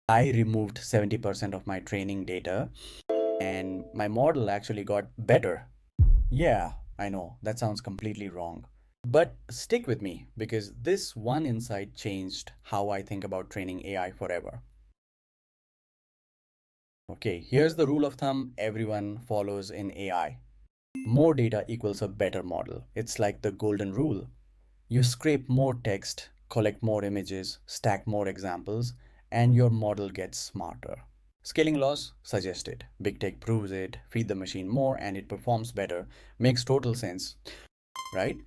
I removed 70% of my training data and my model actually got better. Yeah, I know that sounds completely wrong. But stick with me because this one insight changed how I think about training AI forever. Okay, here's the rule of thumb everyone follows in AI. More data equals a better model. It's like the golden rule. You scrape more text, collect more images, stack more examples, and your model gets smarter. Scaling laws suggest it. Big tech proves it. Feed the machine more and it performs better. Makes total sense, right?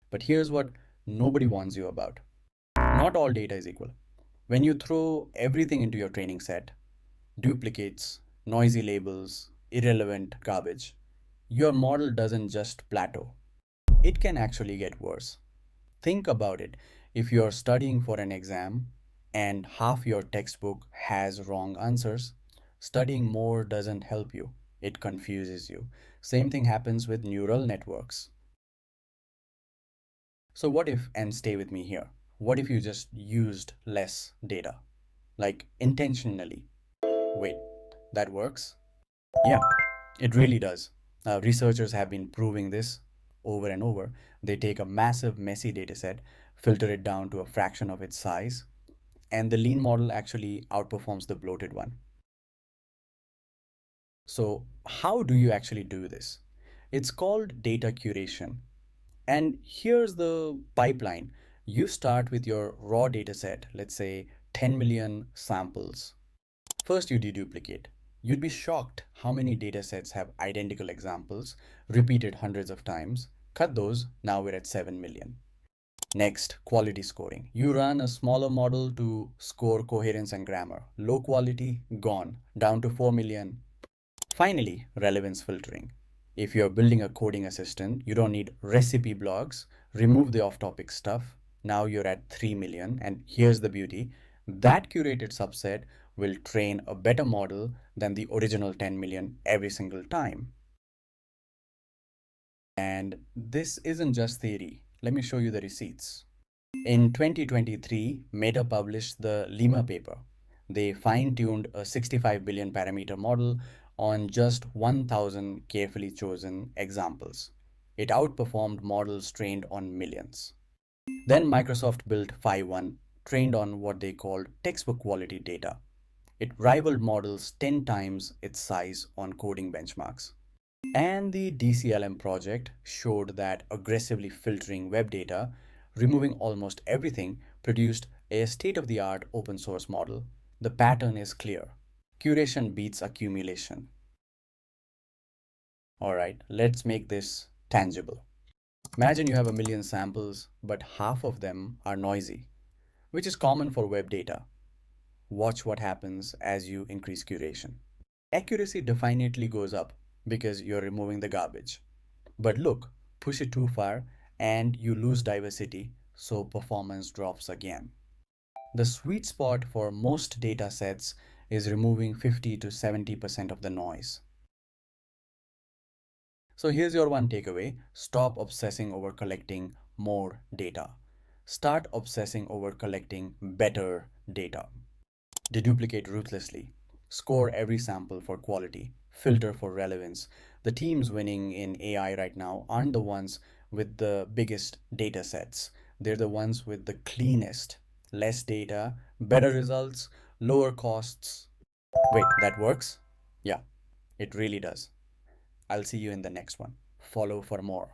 But here's what nobody warns you about. Not all data is equal. When you throw everything into your training set, duplicates, noisy labels, irrelevant garbage, your model doesn't just plateau. It can actually get worse. Think about it. If you're studying for an exam and half your textbook has wrong answers, studying more doesn't help you. It confuses you. Same thing happens with neural networks. So what if, and stay with me here, what if you just used less data? Like intentionally. Wait, that works? Yeah, it really does. Researchers have been proving this over and over. They take a massive, messy data set, filter it down to a fraction of its size, and the lean model actually outperforms the bloated one. So, how do you actually do this? It's called data curation. And here's the pipeline. You start with your raw data set, let's say 10 million samples. First, you deduplicate. You'd be shocked how many datasets have identical examples, repeated hundreds of times. Cut those, now we're at 7 million. Next, quality scoring. You run a smaller model to score coherence and grammar. Low quality, gone, down to 4 million. Finally, relevance filtering. If you're building a coding assistant, you don't need recipe blogs. Remove the off topic stuff. Now you're at 3 million. And here's the beauty, that curated subset will train a better model than the original 10 million every single time. And this isn't just theory. Let me show you the receipts. In 2023, Meta published the LIMA paper. They fine-tuned a 65 billion parameter model on just 1,000 carefully chosen examples. It outperformed models trained on millions. Then Microsoft built Phi 1, trained on what they called textbook quality data. It rivaled models 10 times its size on coding benchmarks. And the DCLM project showed that aggressively filtering web data, removing almost everything, produced a state-of-the-art open source model. The pattern is clear. Curation beats accumulation. All right, let's make this tangible. Imagine you have a million samples, but half of them are noisy, which is common for web data. Watch what happens as you increase curation. Accuracy definitely goes up because you're removing the garbage. But look, push it too far and you lose diversity, so performance drops again. The sweet spot for most data sets is removing 50 to 70% of the noise. So here's your one takeaway. Stop obsessing over collecting more data. Start obsessing over collecting better data. Deduplicate ruthlessly. Score every sample for quality. Filter for relevance. The teams winning in AI right now aren't the ones with the biggest data sets. They're the ones with the cleanest. Less data, better results, lower costs. Wait, that works? Yeah, it really does. I'll see you in the next one. Follow for more.